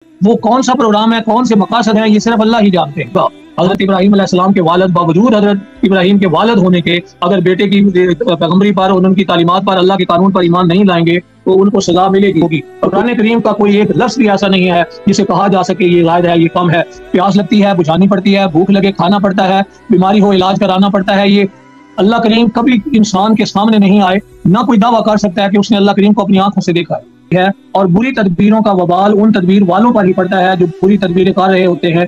وہ کون سا پروگرام ہے، کون سے مقاصد ہیں، یہ صرف اللہ ہی جانتے ہیں۔ حضرت ابراہیم علیہ السلام کے والد، باوجود حضرت ابراہیم کے والد ہونے کے، اگر بیٹے کی پیغمبری پر اور ان کی تعلیمات پر، اللہ کے قانون پر ایمان نہیں لائیں گے تو ان کو سزا ملے گی ہوگی۔ قرآن کریم کا کوئی ایک لفظ بھی ایسا نہیں ہے جسے کہا جا سکے یہ زائد ہے، یہ کم ہے۔ پیاس لگتی ہے بجھانی پڑتی ہے، بھوک لگے کھانا پڑتا ہے، بیماری ہو علاج کرانا پڑتا ہے۔ یہ اللہ کریم کبھی انسان کے سامنے نہیں آئے، نہ کوئی دعویٰ کر سکتا ہے کہ اس نے اللہ کریم کو اپنی آنکھوں سے دیکھا ہے، اور بری تدبیروں کا وبال ان تدبیر والوں پر ہی پڑتا ہے جو بری تدبیریں کر رہے ہوتے ہیں۔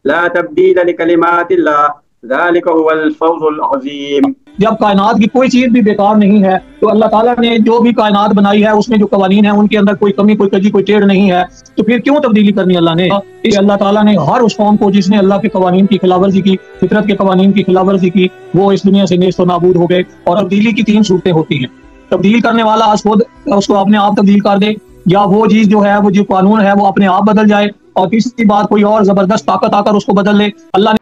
لا تبدیل لکلمات اللہ ذالک هو الفوز العظیم۔ جب کائنات کی کوئی چیز بھی بیکار نہیں ہے تو اللہ تعالیٰ نے جو بھی کائنات بنائی ہے اس میں جو قوانین ہیں ان کے اندر کوئی کمی، کوئی کجی، کوئی ٹیڑھ نہیں ہے، تو پھر کیوں تبدیلی کرنی اللہ نے؟ اللہ تعالیٰ نے ہر اس قوم کو جس نے اللہ کے قوانین کی خلاف ورزی کی، فطرت کے قوانین کی خلاف ورزی کی، وہ اس دنیا سے نیست و نابود ہو گئے۔ اور تبدیلی کی تین صورتیں ہوتی ہیں۔ تبدیل کرنے والا خود اس کو اپنے آپ تبدیل کر دے، یا وہ چیز جو ہے، وہ جو قانون ہے وہ اپنے آپ بدل جائے، اور تیسری بات کوئی اور زبردست طاقت آ کر اس کو بدل لے۔ اللہ نے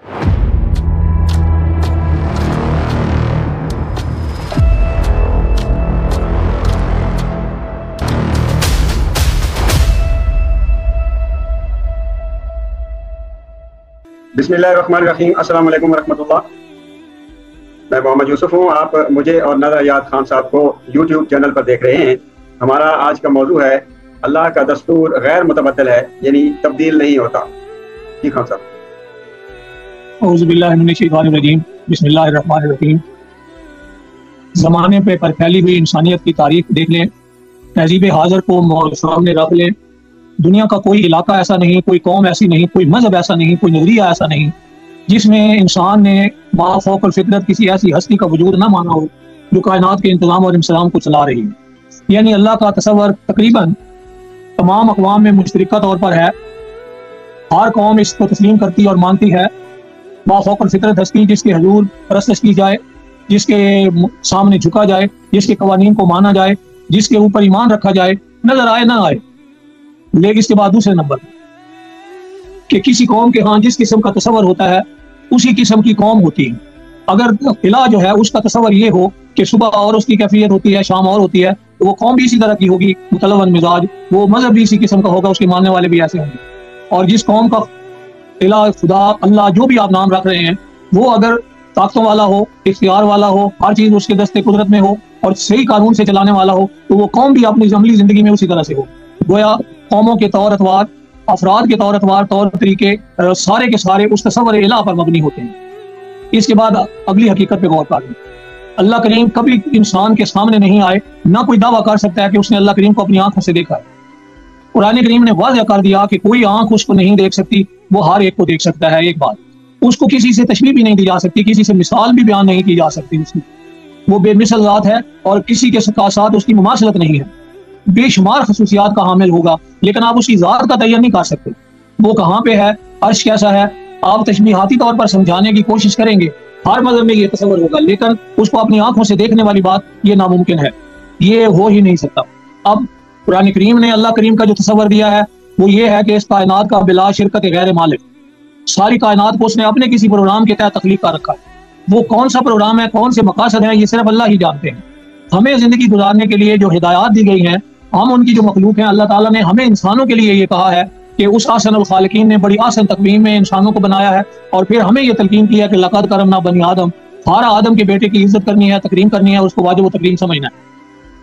بسم اللہ الرحمن الرحیم۔ السلام علیکم ورحمۃ اللہ۔ میں محمد یوسف ہوں۔ آپ مجھے اور نادر یاد خان صاحب کو یوٹیوب چینل پر دیکھ رہے ہیں۔ ہمارا آج کا موضوع ہے اللہ کا دستور غیر متبدل ہے، یعنی تبدیل نہیں ہوتا۔ جی خان صاحب۔ اعوذ باللہ من الشیطان الرجیم، بسم اللہ الرحمن الرحیم۔ زمانے پر پھیلی ہوئی انسانیت کی تاریخ دیکھ لیں، تہذیب حاضر کو سامنے رکھ لیں۔ دنیا کا کوئی علاقہ ایسا نہیں، کوئی قوم ایسی نہیں، کوئی مذہب ایسا نہیں، کوئی نظریہ ایسا نہیں جس میں انسان نے ما فوق الفطرت کسی ایسی ہستی کا وجود نہ مانا ہو جو کائنات کے انتظام اور انسلام کو چلا رہی ہے۔ یعنی اللہ کا تصور تقریباً تمام اقوام میں مشترکہ طور پر ہے۔ ہر قوم اس کو تسلیم کرتی اور مانتی ہے۔ ما فوق الفطرت ہستی جس کے حضور پرستش کی جائے، جس کے سامنے جھکا جائے، جس کے قوانین کو مانا جائے، جس کے اوپر ایمان رکھا جائے، نظر آئے نہ آئے۔ لیکن اس کے بعد دوسرے نمبر کہ کسی قوم کے ہاں جس قسم کا تصور ہوتا ہے اسی قسم کی قوم ہوتی ہے۔ اگر قلعہ جو ہے اس کا تصور یہ ہو کہ صبح اور اس کی کیفیت ہوتی ہے، شام اور ہوتی ہے، تو وہ قوم بھی اسی طرح کی ہوگی، متلون مزاج، وہ مذہب بھی اسی قسم کا ہوگا، اس کے ماننے والے بھی ایسے ہوں گے۔ اور جس قوم کا قلعہ، خدا، اللہ، جو بھی آپ نام رکھ رہے ہیں، وہ اگر طاقتوں والا ہو، اختیار والا ہو، ہر چیز اس کے دستے قدرت میں ہو اور صحیح قانون سے چلانے والا ہو، تو وہ قوم بھی اپنی عملی زندگی میں اسی طرح سے ہو۔ گویا قوموں کے طور اتوار، افراد کے طور اتوار، طور طریقے سارے کے سارے اس تصور الہ پر مبنی ہوتے ہیں۔ اس کے بعد اگلی حقیقت پہ غور کریں۔ اللہ کریم کبھی انسان کے سامنے نہیں آئے، نہ کوئی دعویٰ کر سکتا ہے کہ اس نے اللہ کریم کو اپنی آنکھوں سے دیکھا ہے۔ قرآن کریم نے واضح کر دیا کہ کوئی آنکھ اس کو نہیں دیکھ سکتی، وہ ہر ایک کو دیکھ سکتا ہے۔ ایک بات، اس کو کسی سے تشبیہ بھی نہیں دی جا سکتی، کسی سے مثال بھی بیان نہیں کی جا سکتی۔ اس کی وہ بے مثل ذات ہے اور کسی کے ساتھ اس کی مماثلت نہیں ہے۔ بے شمار خصوصیات کا حامل ہوگا، لیکن آپ اس کی ذات کا تعین نہیں کر سکتے۔ وہ کہاں پہ ہے، عرش کیسا ہے، آپ تشبیہاتی طور پر سمجھانے کی کوشش کریں گے، ہر مذہب میں یہ تصور ہوگا، لیکن اس کو اپنی آنکھوں سے دیکھنے والی بات یہ ناممکن ہے، یہ ہو ہی نہیں سکتا۔ اب قرآن کریم نے اللہ کریم کا جو تصور دیا ہے وہ یہ ہے کہ اس کائنات کا بلا شرکت غیر مالک، ساری کائنات کو اس نے اپنے کسی پروگرام کے تحت تخلیق کر رکھا ہے۔ وہ کون سا پروگرام ہے، کون سے مقاصد ہیں، یہ صرف اللہ ہی جانتے ہیں۔ ہمیں زندگی گزارنے کے لیے جو ہدایات دی گئی ہیں، ہم ان کی جو مخلوق ہیں، اللہ تعالیٰ نے ہمیں انسانوں کے لیے یہ کہا ہے کہ اس احسن الخالقین نے بڑی احسن تقویم میں انسانوں کو بنایا ہے، اور پھر ہمیں یہ تلقین کی ہے کہ لقد کرمنا بنی آدم، ہر آدم کے بیٹے کی عزت کرنی ہے، تکریم کرنی ہے، اس کو واجب و تکریم سمجھنا ہے۔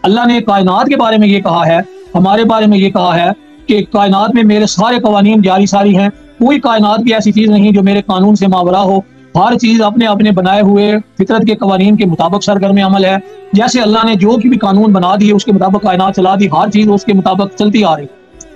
اللہ نے کائنات کے بارے میں یہ کہا ہے، ہمارے بارے میں یہ کہا ہے کہ کائنات میں میرے سارے قوانین جاری ساری ہیں، کوئی کائنات کی ایسی چیز نہیں جو میرے قانون سے ماورا ہو، ہر چیز اپنے اپنے بنائے ہوئے فطرت کے قوانین کے مطابق سرگرم عمل ہے۔ جیسے اللہ نے جو بھی قانون بنا دیے اس کے مطابق کائنات چلا دی، ہر چیز اس کے مطابق چلتی آ رہی۔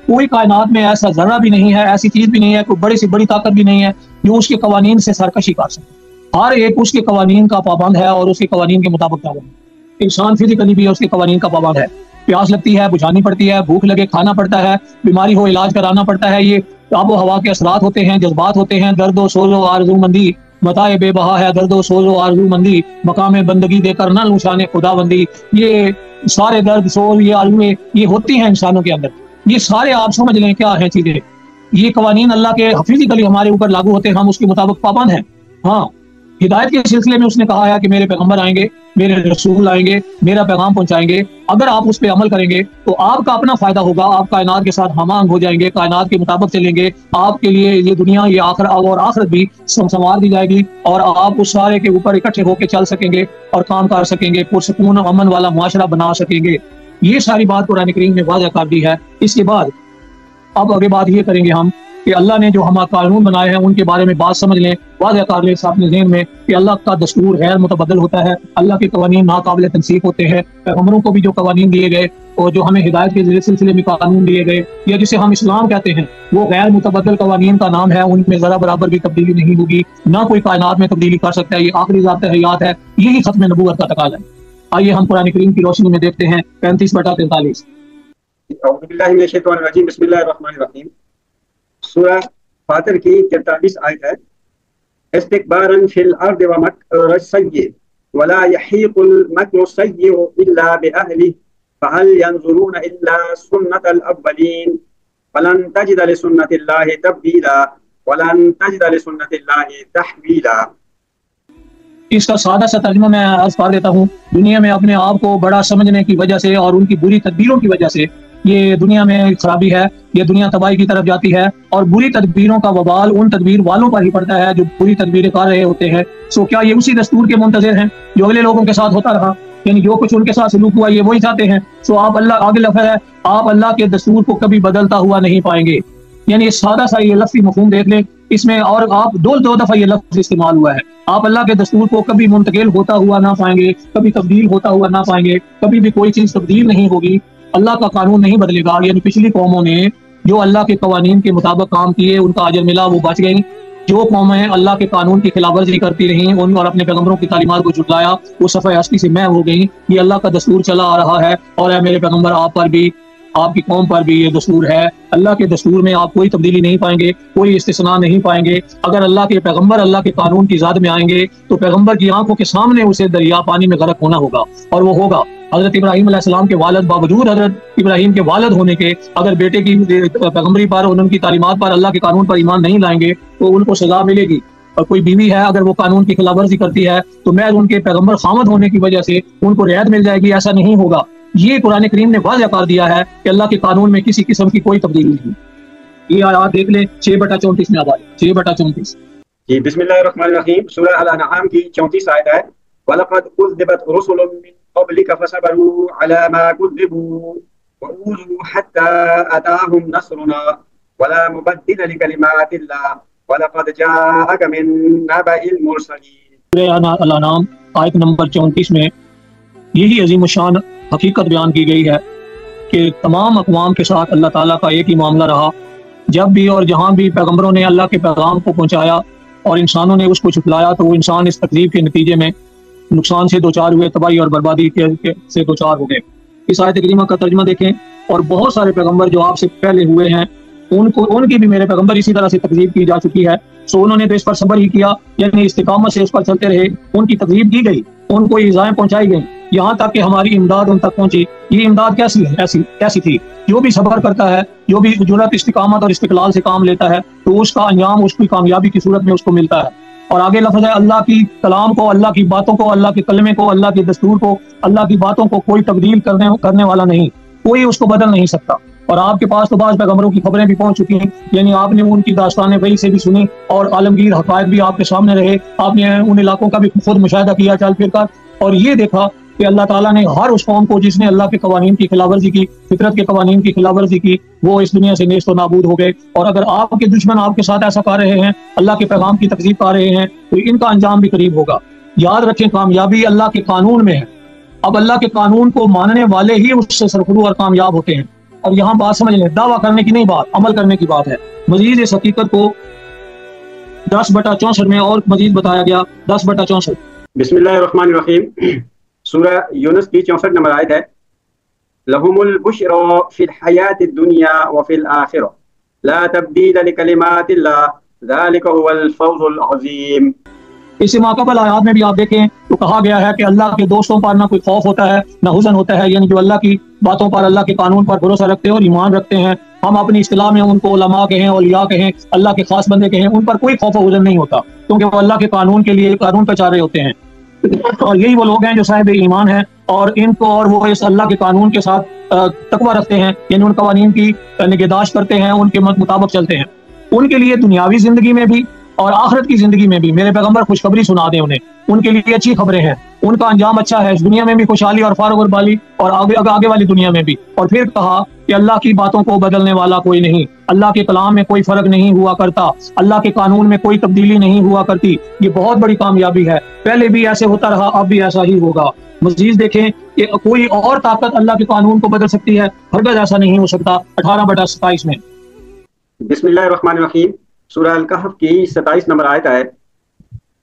کوئی کائنات میں ایسا ذرہ بھی نہیں ہے، ایسی چیز بھی نہیں ہے، کوئی بڑی سے بڑی طاقت بھی نہیں ہے جو اس کے قوانین سے سرکشی کر سکے۔ ہر ایک اس کے قوانین کا پابند ہے اور اس کے قوانین کے مطابق پابند ہے۔ انسان فزیکلی بھی اس کے قوانین کا پابند ہے۔ پیاس لگتی ہے بجھانی پڑتی ہے، بھوک لگے کھانا پڑتا ہے، بیماری ہو علاج کرانا پڑتا ہے۔ یہ آب و ہوا کے اثرات ہوتے ہیں، جذبات ہوتے ہیں، درد و سوز و آرزو مندی، متاع بے بہا ہے درد و سوز و آرزو مندی، مقام بندگی دے کر نہ لوشانے خدا بندی۔ یہ سارے درد، سوز، یہ آرزویں یہ ہوتی ہیں انسانوں کے اندر۔ یہ سارے آپ سمجھ لیں کیا ہیں چیزیں، یہ قوانین اللہ کے فزیکلی ہمارے اوپر لاگو ہوتے ہیں، ہم اس کے مطابق پابند ہیں۔ ہاں، ہدایت کے سلسلے میں اس نے کہا ہے کہ میرے پیغمبر آئیں گے، میرے رسول آئیں گے، میرا پیغام پہنچائیں گے، اگر آپ اس پہ عمل کریں گے تو آپ کا اپنا فائدہ ہوگا، آپ کائنات کے ساتھ ہم آہنگ ہو جائیں گے، کائنات کے مطابق چلیں گے، آپ کے لیے یہ دنیا یہ آخرت بھی سنوار دی جائے گی، اور آپ اس سارے کے اوپر اکٹھے ہو کے چل سکیں گے اور کام کر سکیں گے، پرسکون و امن والا معاشرہ بنا سکیں گے۔ یہ ساری بات قرآن کریم نے واضح کر دی ہے۔ اس کے بعد اب آگے بات یہ کریں گے ہم کہ اللہ نے جو ہمارا قانون بنائے ہیں ان کے بارے میں بات سمجھ لیں، واضح کر لیں اپنے ذہن میں کہ اللہ کا دستور غیر متبدل ہوتا ہے، اللہ کے قوانین ناقابل تنسیخ ہوتے ہیں۔ پیغمبروں کو بھی جو قوانین دیے گئے اور جو ہمیں ہدایت کے سلسلے میں قانون دیے گئے یا جسے ہم اسلام کہتے ہیں، وہ غیر متبدل قوانین کا نام ہے، ان میں ذرا برابر بھی تبدیلی نہیں ہوگی، نہ کوئی کائنات میں تبدیلی کر سکتا ہے۔ یہ آخری ضابطہ حیات ہے، یہی ختم نبوت کا تقاضا ہے۔ آئیے ہم قرآن کریم کی روشنی میں دیکھتے ہیں 35/43۔ اعوذ باللہ من الشیطان الرجیم، بسم اللہ الرحمن الرحیم۔ سورہ فاطر کی 43 آیت ہے، استکبارا فی الارض ومکر السیئ ولا یحیق المکر السیئ الا باہلہ فهل ينظرون الا سنت الاولین ولن تجد لسنت اللہ تبدیلا ولن تجد لسنت اللہ تحویلا۔ اس کا سادہ سا ترجمہ میں عرض کر دیتا ہوں۔ دنیا میں اپنے آپ کو بڑا سمجھنے کی وجہ سے اور ان کی بری تدبیروں کی وجہ سے یہ دنیا میں خرابی ہے، یہ دنیا تباہی کی طرف جاتی ہے، اور بری تدبیروں کا وبال ان تدبیر والوں پر ہی پڑتا ہے جو بری تدبیریں کر رہے ہوتے ہیں۔ سو کیا یہ اسی دستور کے منتظر ہیں جو اگلے لوگوں کے ساتھ ہوتا رہا؟ یعنی جو کچھ ان کے ساتھ سلوک ہوا یہ وہی چاہتے ہیں۔ سو آپ اللہ آگے لفظ ہے، آپ اللہ کے دستور کو کبھی بدلتا ہوا نہیں پائیں گے۔ یعنی سادہ سا یہ لفظی مفہوم دیکھ لیں اس میں، اور آپ دو دفعہ یہ لفظ استعمال ہوا ہے۔ آپ اللہ کے دستور کو کبھی منتقل ہوتا ہوا نہ پائیں گے، کبھی تبدیل ہوتا ہوا نہ پائیں گے، کبھی بھی کوئی چیز تبدیل نہیں ہوگی، اللہ کا قانون نہیں بدلے گا۔ یعنی پچھلی قوموں نے جو اللہ کے قوانین کے مطابق کام کیے ان کا اجر ملا، وہ بچ گئیں۔ جو قومیں اللہ کے قانون کی خلاف ورزی کرتی رہیں ان اور اپنے پیغمبروں کی تعلیمات کو جھٹلایا، وہ صفحہ ہستی سے محو ہو گئیں۔ یہ اللہ کا دستور چلا آ رہا ہے، اور اے میرے پیغمبر آپ پر بھی، آپ کی قوم پر بھی یہ دستور ہے۔ اللہ کے دستور میں آپ کوئی تبدیلی نہیں پائیں گے، کوئی استثناء نہیں پائیں گے۔ اگر اللہ کے پیغمبر اللہ کے قانون کی ذات میں آئیں گے تو پیغمبر کی آنکھوں کے سامنے اسے دریا پانی میں غرق ہونا ہوگا، اور وہ ہوگا۔ حضرت ابراہیم علیہ السلام کے والد، باوجود حضرت ابراہیم کے والد ہونے کے، اگر بیٹے کی پیغمبری پر اور ان کی تعلیمات پر، اللہ کے قانون پر ایمان نہیں لائیں گے تو ان کو سزا ملے گی۔ اور کوئی بیوی ہے اگر وہ قانون کی خلاف ورزی کرتی ہے تو محض ان کے پیغمبر خامد ہونے کی وجہ سے ان کو رعایت مل جائے گی، ایسا نہیں ہوگا۔ یہ قرآن کریم نے واضح کر دیا ہے کہ اللہ کے قانون میں کسی قسم کی کوئی تبدیلی نہیں۔ یہ آیات دیکھ لیں 6/34 میں، آباد 6/34۔ جی بسم اللہ الرحمن الرحیم۔ سورہ الانعام کی 34 آیت ہے، وَلَقَدْ كُذِّبَتْ رُسُلٌ مِّن قَبْلِكَ فَصَبَرُوا عَلَىٰ مَا كُذِّبُوا وَأُوذُوا حَتَّىٰ أَتَاهُمْ نَصْرُنَا وَلَا مُبَدِّلَ لِكَلِمَاتِ اللَّهِ وَلَقَدْ جَاءَكَ مِن نَّبَإِ الْمُرْسَلِينَ۔ سورہ الانعام آیت نمبر 34 میں یہی عظیم الشان حقیقت بیان کی گئی ہے کہ تمام اقوام کے ساتھ اللہ تعالیٰ کا ایک ہی معاملہ رہا۔ جب بھی اور جہاں بھی پیغمبروں نے اللہ کے پیغام کو پہنچایا اور انسانوں نے اس کو چھپلایا تو وہ انسان اس تکلیف کے نتیجے میں نقصان سے دوچار ہوئے، تباہی اور بربادی سے دوچار ہو گئے۔ اس آیت کریمہ کا ترجمہ دیکھیں، اور بہت سارے پیغمبر جو آپ سے پہلے ہوئے ہیں ان کی بھی میرے پیغمبر اسی طرح سے تکذیب کی جا چکی ہے۔ سو انہوں نے تو اس پر صبر ہی کیا، یعنی استقامت سے اس پر چلتے رہے، ان کی تکذیب کی گئی، ان کو ایذائیں پہنچائی گئیں، یہاں تک کہ ہماری امداد ان تک پہنچی۔ یہ امداد کیسی تھی؟ جو بھی صبر کرتا ہے، جو بھی جرأت، استقامت اور استقلال سے کام لیتا ہے تو اس کا انجام اس کی کامیابی کی صورت میں اس کو ملتا ہے۔ اور آگے لفظ ہے، اللہ کی کلام کو، اللہ کی باتوں کو، اللہ کے کلمے کو، اللہ کے دستور کو، اللہ کی باتوں کو کوئی تبدیل کرنے والا نہیں، کوئی اس کو بدل نہیں سکتا۔ اور آپ کے پاس تو بعض پیغمبروں کی خبریں بھی پہنچ چکی ہیں، یعنی آپ نے ان کی داستانیں وحی سے بھی سنی اور عالمگیر حقائق بھی آپ کے سامنے رہے، آپ نے ان علاقوں کا بھی خود مشاہدہ کیا چل پھر کر، اور یہ دیکھا کہ اللہ تعالیٰ نے ہر اس قوم کو جس نے اللہ کے قوانین کی خلاف ورزی کی، فطرت کے قوانین کی خلاف ورزی کی، وہ اس دنیا سے نیست و نابود ہو گئے۔ اور اگر آپ کے دشمن آپ کے ساتھ ایسا کر رہے ہیں، اللہ کے پیغام کی تکذیب کر رہے ہیں، تو ان کا انجام بھی قریب ہوگا۔ یاد رکھیں، کامیابی اللہ کے قانون میں ہے۔ اب اللہ کے قانون کو ماننے والے ہی اس سے سرخرو اور کامیاب ہوتے ہیں۔ اب یہاں بات سمجھ لیں، دعویٰ کرنے کی نہیں بات، عمل کرنے کی بات ہے۔ مزید اس حقیقت کو 10/64 میں اور مزید بتایا گیا، 10/64۔ بسم اللہ الرحمن الرحیم۔ سورہ یونس کی 64 نمبر آیت ہے، لَهُمُ الْبُشْرَى فِي الْحَيَاةِ الدُّنْيَا وَفِي الْآخِرَةِ لَا تَبْدِيلَ لِكَلِمَاتِ اللَّهِ ذَلِكَ هُوَ الْفَوْزُ الْعَظِيمُ۔ اس ماقبل آیات میں بھی آپ دیکھیں تو کہا گیا ہے کہ اللہ کے دوستوں پر نہ کوئی خوف ہوتا ہے، نہ حزن ہوتا ہے، یعنی جو اللہ کی باتوں پر، اللہ کے قانون پر بھروسہ رکھتے ہیں اور ایمان رکھتے ہیں، ہم اپنی اصطلاح میں ان کو علماء کہیں، اولیاء کہیں، اللہ کے خاص بندے کہیں، ان پر کوئی خوف و حزن نہیں ہوتا، کیونکہ وہ اللہ کے قانون کے لیے قانون پہ چارے ہوتے ہیں۔ اور یہی وہ لوگ ہیں جو صاحب ایمان ہیں، اور ان کو اور وہ اس اللہ کے قانون کے ساتھ تقوی رکھتے ہیں، یعنی ان قوانین کی نگہداشت کرتے ہیں، ان کے مطابق چلتے ہیں۔ ان کے لیے دنیاوی زندگی میں بھی اور آخرت کی زندگی میں بھی میرے پیغمبر خوشخبری سنا دیں انہیں، ان کے لیے اچھی خبریں ہیں، ان کا انجام اچھا ہے، اس دنیا میں بھی خوشحالی اور فارغ البالی، اور آگے والی دنیا میں بھی۔ اور پھر کہا کہ اللہ کی باتوں کو بدلنے والا کوئی نہیں، اللہ کے کلام میں کوئی فرق نہیں ہوا کرتا، اللہ کے قانون میں کوئی تبدیلی نہیں ہوا کرتی۔ یہ بہت بڑی کامیابی ہے، پہلے بھی ایسے ہوتا رہا، اب بھی ایسا ہی ہوگا۔ مزید دیکھیں کہ کوئی اور طاقت اللہ کے قانون کو بدل سکتی ہے؟ ہرگز ایسا نہیں ہو سکتا۔ 18/27 میں بسم اللہ الرحمن الرحیم، سورہ الکہف کی 27 نمبر آیت ہے،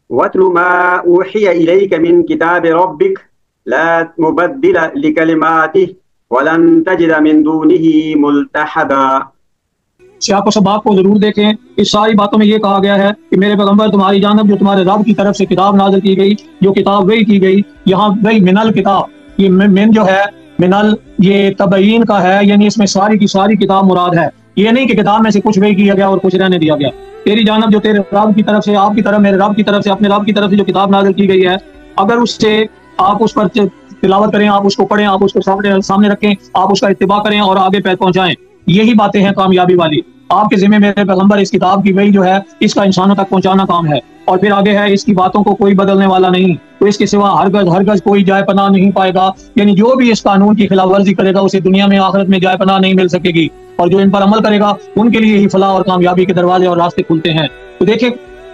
وَاتْلُ مَا أُوحِيَ إِلَيْكَ مِن كِتَابِ رَبِّكَ لَا مُبَدِّلَ لِكَلِمَاتِهِ وَلَن تَجِدَ مِن دُونِهِ مُلْتَحَدًا۔ سیاق و سباق کو ضرور دیکھیں، اس ساری باتوں میں یہ کہا گیا ہے کہ میرے پیغمبر تمہاری جانب جو تمہارے رب کی طرف سے کتاب نازل کی گئی، جو کتاب وحی کی گئی، یہاں وحی من الکتاب، یہ من جو ہے منل یہ تبعین کا ہے، یعنی اس میں ساری کی ساری کتاب مراد ہے۔ یہ نہیں کہ کتاب میں سے کچھ وحی کیا گیا اور کچھ رہنے دیا گیا۔ تیری جانب جو تیرے رب کی طرف سے، آپ کی طرف، میرے رب کی طرف سے، اپنے رب کی طرف سے جو کتاب نازل کی گئی ہے، اگر اس سے آپ اس پر تلاوت کریں، آپ اس کو پڑھیں، آپ اس کو سامنے رکھیں، آپ اس کا اتباع کریں اور آگے پہنچائیں، یہی باتیں ہیں کامیابی والی۔ آپ کے ذمہ میرے پیغمبر اس کتاب کی وحی جو ہے اس کا انسانوں تک پہنچانا کام ہے۔ اور پھر آگے ہے، اس کی باتوں کو کوئی بدلنے والا نہیں، تو اس کے سوا ہرگز کوئی جائے پناہ نہیں پائے گا، یعنی جو بھی اس قانون کی خلاف ورزی کرے گا اسے دنیا میں آخرت میں جائے پناہ نہیں مل سکے گی، اور جو ان پر عمل کرے گا ان کے لیے ہی فلاح اور کامیابی کے دروازے اور راستے کھلتے ہیں۔ تو دیکھیں،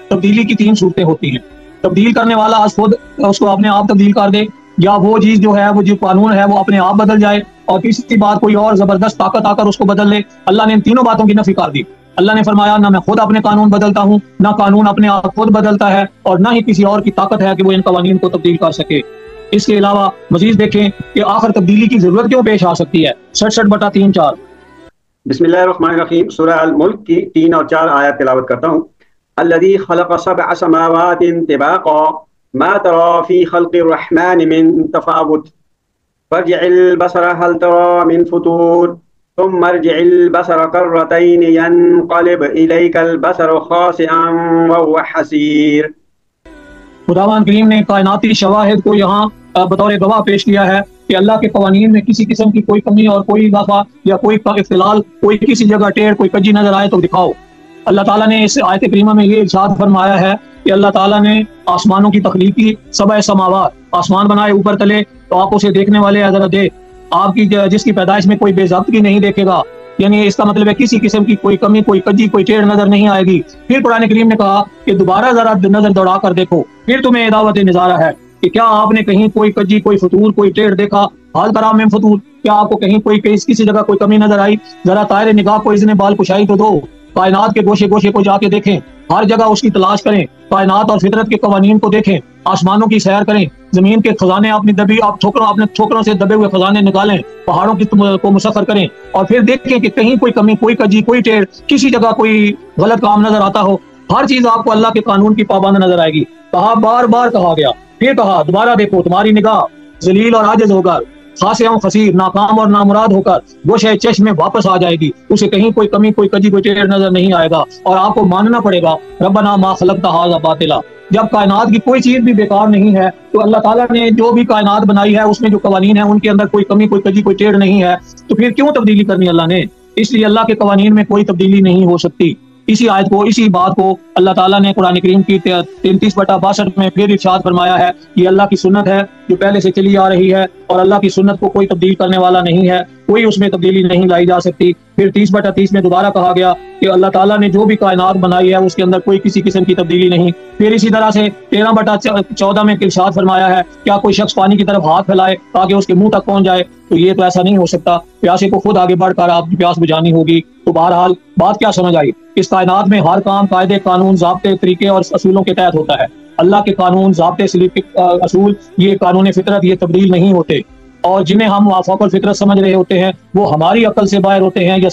تبدیلی کی 3 صورتیں ہوتی ہیں۔ تبدیل کرنے والا از خود اس کو اپنے آپ تبدیل کر دے، یا وہ چیز جو ہے، وہ جو قانون ہے وہ اپنے آپ بدل جائے، اور کسی بات کوئی اور زبردست طاقت آ کر اس کو بدل لے۔ اللہ نے ان تینوں باتوں کی نفی کر دی۔ اللہ نے فرمایا نہ میں خود اپنے قانون بدلتا ہوں، نہ قانون اپنے آپ خود بدلتا ہے، اور نہ ہی کسی اور کی طاقت ہے کہ وہ ان قوانین کو تبدیل کر سکے۔ اس کے علاوہ مزید دیکھیں کہ آخر تبدیلی کی ضرورت کیوں پیش آ سکتی ہے۔ 66/3-4 بسم اللہ الرحمن الرحیم، سورہ الملک کی 3 اور 4 آیات تلاوت کرتا ہوں۔ الذی خلق 7 سماوات طباقا ما ترى في خلق الرحمن من تفاوت فارجع البصر هل ترى من فطور ثم ارجع البصر كرتين ينقلب إليك البصر خاسئا وهو حسير۔ خداوند کریم نے کائناتی شواہد کو یہاں بطور گواہ پیش کیا ہے کہ اللہ کے قوانین میں کسی قسم کی کوئی کمی اور کوئی اضافہ یا کوئی اختلال، کوئی کسی جگہ ٹیڑھ، کوئی کجی نظر آئے تو دکھاؤ۔ اللہ تعالیٰ نے اس آیت کریمہ میں یہ ارشاد فرمایا ہے کہ اللہ تعالیٰ نے آسمانوں کی تخلیق کی، 7 سماوات، آسمان بنائے اوپر تلے، تو آپ اسے دیکھنے والے حضرت دے، آپ کی جس کی پیدائش میں کوئی بے ضابطگی نہیں دیکھے گا، یعنی اس کا مطلب ہے کسی قسم کی کوئی کمی، کوئی کجی، کوئی ٹیڑھ نظر نہیں آئے گی۔ پھر قرآن کریم نے کہا کہ دوبارہ ذرا نظر دوڑا کر دیکھو، پھر تمہیں دعوت نظارہ ہے کہ کیا آپ نے کہیں کوئی کجی، کوئی فطور، کوئی ٹیڑھ دیکھا؟ حال ترا من فطور، کیا آپ کو کہیں کوئی کسی جگہ کوئی کمی نظر آئی؟ ذرا طائر نگاہ کو اذن بال کشائی تو دو، کائنات کے گوشے گوشے کو جا کے دیکھیں، ہر جگہ اس کی تلاش کریں، کائنات اور فطرت کے قوانین کو دیکھیں، آسمانوں کی سیر کریں، زمین کے خزانے اپنی دبی اپنے ٹھوکروں سے دبے ہوئے خزانے نکالیں، پہاڑوں کی کو مسخر کریں، اور پھر دیکھیں کہ کہیں کوئی کمی، کوئی کجی، کوئی ٹیڑھ، کسی جگہ کوئی غلط کام نظر آتا ہو۔ ہر چیز آپ کو اللہ کے قانون کی پابند نظر آئے گی۔ کہا، بار بار کہا گیا، پھر کہا دوبارہ دیکھو، تمہاری نگاہ ذلیل اور عاجز ہو کر، خاصے اور خسیر، ناکام اور نامراد ہو کر گوشے چشم میں واپس آ جائے گی، اسے کہیں کوئی کمی، کوئی کجی، کوئی ٹیڑھ نظر نہیں آئے گا، اور آپ کو ماننا پڑے گا ربنا ما خلقت ھذا باطلا۔ جب کائنات کی کوئی چیز بھی بیکار نہیں ہے، تو اللہ تعالیٰ نے جو بھی کائنات بنائی ہے اس میں جو قوانین ہیں ان کے اندر کوئی کمی، کوئی کجی، کوئی ٹیڑھ نہیں ہے، تو پھر کیوں تبدیلی کرنی اللہ نے؟ اس لیے اللہ کے قوانین میں کوئی تبدیلی نہیں ہو سکتی۔ اسی آیت کو، اسی بات کو اللہ تعالیٰ نے قرآن کریم کی 33/62 میں پھر ارشاد فرمایا ہے، یہ اللہ کی سنت ہے جو پہلے سے چلی آ رہی ہے، اور اللہ کی سنت کو کوئی تبدیل کرنے والا نہیں ہے، کوئی اس میں تبدیلی نہیں لائی جا سکتی۔ پھر 30/30 میں دوبارہ کہا گیا کہ اللہ تعالیٰ نے جو بھی کائنات بنائی ہے اس کے اندر کوئی کسی قسم کی تبدیلی نہیں۔ پھر اسی طرح سے 13/14 میں ارشاد فرمایا ہے، کیا کوئی شخص پانی کی طرف ہاتھ پھیلائے تاکہ اس کے منہ تک پہنچ جائے؟ تو یہ تو ایسا نہیں ہو سکتا، پیاسے کو خود آگے بڑھ کر آپ کی پیاس بجھانی ہوگی۔ تو بہرحال بات کیا سمجھ آئی؟ اس کائنات میں ہر کام قاعدے، قانون، ضابطے، طریقے اور اصولوں کے تحت ہوتا ہے۔ اللہ کے قانون، ضابطے، اصول، یہ قانون فطرت، یہ تبدیل نہیں ہوتے، اور جنہیں ہم وفاق الفطرت سمجھ رہے ہوتے ہیں وہ ہماری عقل سے باہر ہوتے ہیں، یا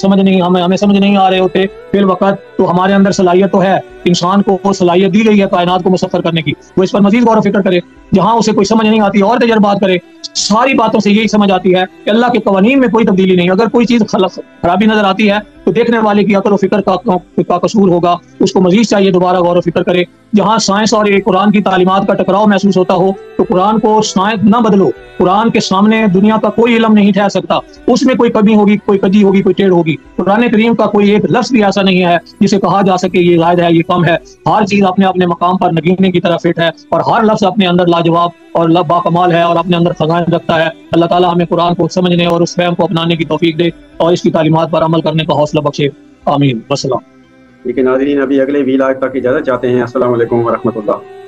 ہمیں سمجھ نہیں آ رہے ہوتے فی الوقت، تو ہمارے اندر صلاحیت تو ہے، انسان کو وہ صلاحیت دی گئی ہے کائنات کو مسخر کرنے کی، وہ اس پر مزید غور و فکر کرے، جہاں اسے کوئی سمجھ نہیں آتی اور تجربات کرے۔ ساری باتوں سے یہی سمجھ آتی ہے کہ اللہ کے قوانین میں کوئی تبدیلی نہیں۔ اگر کوئی چیز خرابی نظر آتی ہے تو دیکھنے والے کی عقل و فکر کا قصور ہوگا، اس کو مزید چاہیے دوبارہ غور و فکر کرے۔ جہاں سائنس اور قرآن کی تعلیمات کا ٹکراؤ محسوس ہوتا ہو تو قرآن کو سائنس نہ بدلو۔ قرآن کے سامنے دنیا کا کوئی علم نہیں ٹھہر سکتا، اس میں کوئی کمی ہوگی، کوئی کجی ہوگی، کوئی ٹیڑھ ہوگی۔ قرآن کریم کا کوئی ایک لفظ بھی ایسا نہیں ہے جسے کہا جا سکے یہ زائد ہے، یہ کم ہے۔ ہر چیز اپنے اپنے مقام پر نگینے کی طرح فٹ ہے، اور ہر لفظ اپنے اندر لاجواب اور با کمال ہے اور اپنے اندر خزائن رکھتا ہے۔ اللہ تعالیٰ ہمیں قرآن کو سمجھنے اور اس فہم کو اپنانے کی توفیق دے اور اس کی تعلیمات پر عمل کرنے کا حوصلہ بخشے، آمین۔ والسلام۔ لیکن ناظرین ابھی اگلے ویلاگ تک اجازت چاہتے ہیں۔ السلام علیکم ورحمۃ اللہ۔